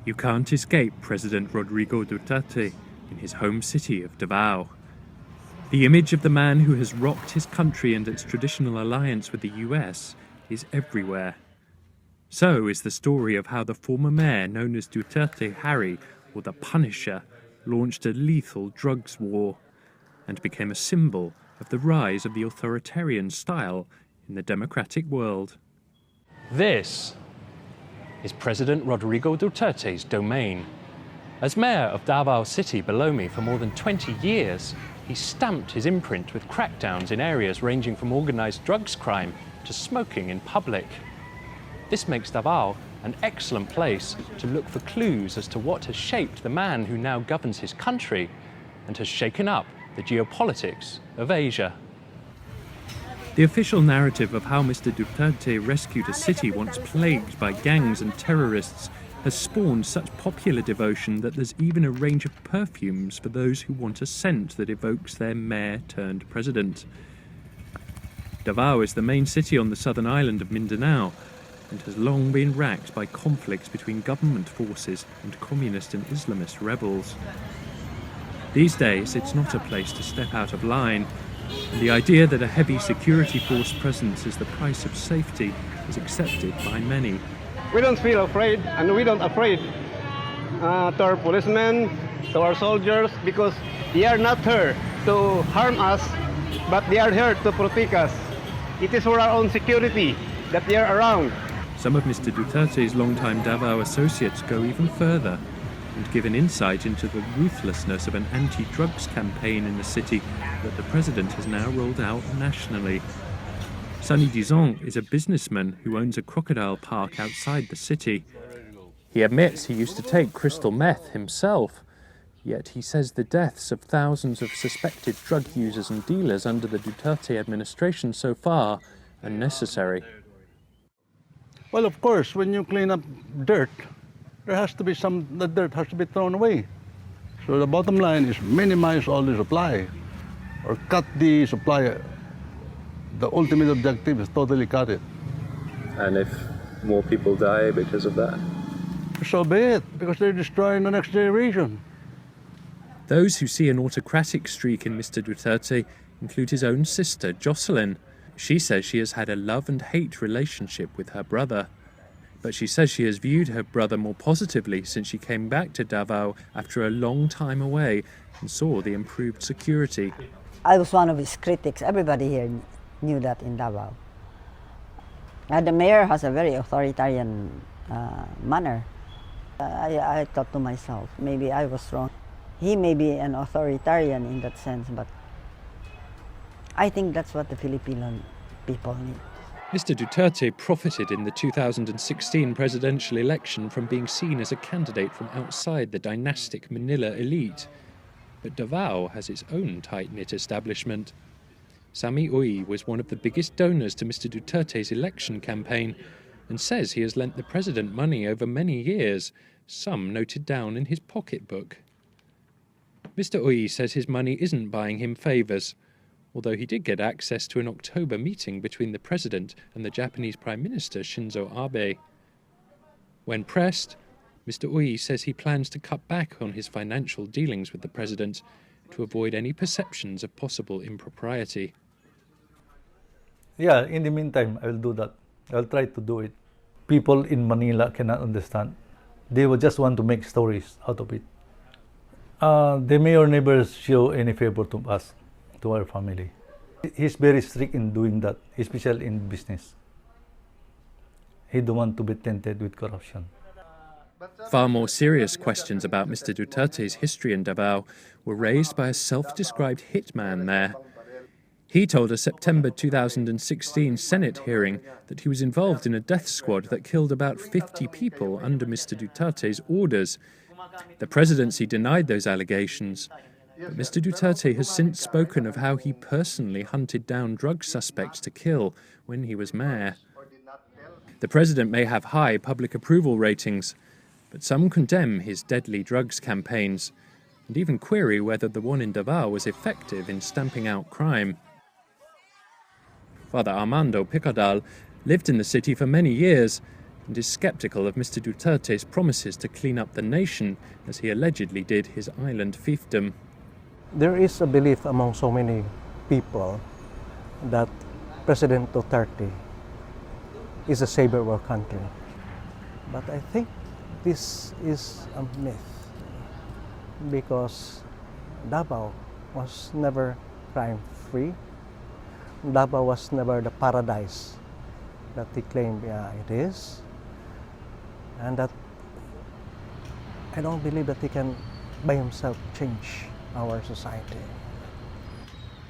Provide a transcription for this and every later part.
You can't escape President Rodrigo Duterte in his home city of Davao. The image of the man who has rocked his country and its traditional alliance with the US is everywhere. So is the story of how the former mayor, known as Duterte Harry, or the Punisher, launched a lethal drugs war and became a symbol of the rise of the authoritarian style in the democratic world. This is President Rodrigo Duterte's domain. As mayor of Davao City below me for more than 20 years, he stamped his imprint with crackdowns in areas ranging from organised drugs crime to smoking in public. This makes Davao an excellent place to look for clues as to what has shaped the man who now governs his country and has shaken up the geopolitics of Asia. The official narrative of how Mr. Duterte rescued a city once plagued by gangs and terrorists has spawned such popular devotion that there's even a range of perfumes for those who want a scent that evokes their mayor-turned-president. Davao is the main city on the southern island of Mindanao and has long been racked by conflicts between government forces and communist and Islamist rebels. These days, it's not a place to step out of line, and the idea that a heavy security force presence is the price of safety is accepted by many. We don't feel afraid, and we don't afraid to our policemen, to our soldiers, because they are not here to harm us, but they are here to protect us. It is for our own security that they are around. Some of Mr. Duterte's longtime Davao associates go even further and give an insight into the ruthlessness of an anti-drugs campaign in the city that the president has now rolled out nationally. Sonny Dizon is a businessman who owns a crocodile park outside the city. He admits he used to take crystal meth himself, yet he says the deaths of thousands of suspected drug users and dealers under the Duterte administration so far are necessary. Well, of course, when you clean up dirt, there has to be the dirt has to be thrown away. So the bottom line is minimize all the supply or cut the supply. The ultimate objective is totally cut it. And if more people die because of that? So be it, because they're destroying the next generation. Those who see an autocratic streak in Mr. Duterte include his own sister, Jocelyn. She says she has had a love and hate relationship with her brother. But she says she has viewed her brother more positively since she came back to Davao after a long time away and saw the improved security. I was one of his critics. Everybody here knew that in Davao. The mayor has a very authoritarian manner. I thought to myself, maybe I was wrong. He may be an authoritarian in that sense, but I think that's what the Filipino people need. Mr. Duterte profited in the 2016 presidential election from being seen as a candidate from outside the dynastic Manila elite. But Davao has its own tight-knit establishment. Sammy Uy was one of the biggest donors to Mr. Duterte's election campaign and says he has lent the president money over many years, some noted down in his pocketbook. Mr. Uy says his money isn't buying him favours, although he did get access to an October meeting between the president and the Japanese Prime Minister Shinzo Abe. When pressed, Mr. Uy says he plans to cut back on his financial dealings with the president to avoid any perceptions of possible impropriety. Yeah, in the meantime, I'll do that. I'll try to do it. People in Manila cannot understand. They will just want to make stories out of it. The mayor never show any favor to us, to our family. He's very strict in doing that, especially in business. He don't want to be tainted with corruption. Far more serious questions about Mr. Duterte's history in Davao were raised by a self-described hitman there. He told a September 2016 Senate hearing that he was involved in a death squad that killed about 50 people under Mr. Duterte's orders. The presidency denied those allegations, but Mr. Duterte has since spoken of how he personally hunted down drug suspects to kill when he was mayor. The president may have high public approval ratings, but some condemn his deadly drugs campaigns and even query whether the one in Davao was effective in stamping out crime. Father Armando Picardal lived in the city for many years and is sceptical of Mr. Duterte's promises to clean up the nation as he allegedly did his island fiefdom. There is a belief among so many people that President Duterte is a savior of our country. But I think this is a myth because Davao was never crime-free. Davao was never the paradise that he claimed it is. And that I don't believe that he can by himself change our society.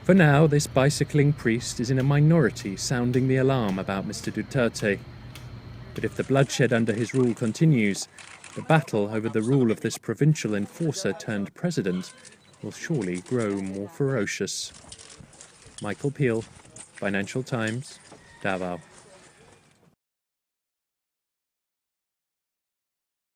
For now, this bicycling priest is in a minority sounding the alarm about Mr. Duterte. But if the bloodshed under his rule continues, the battle over the rule of this provincial enforcer turned president will surely grow more ferocious. Michael Peel, Financial Times, Davao.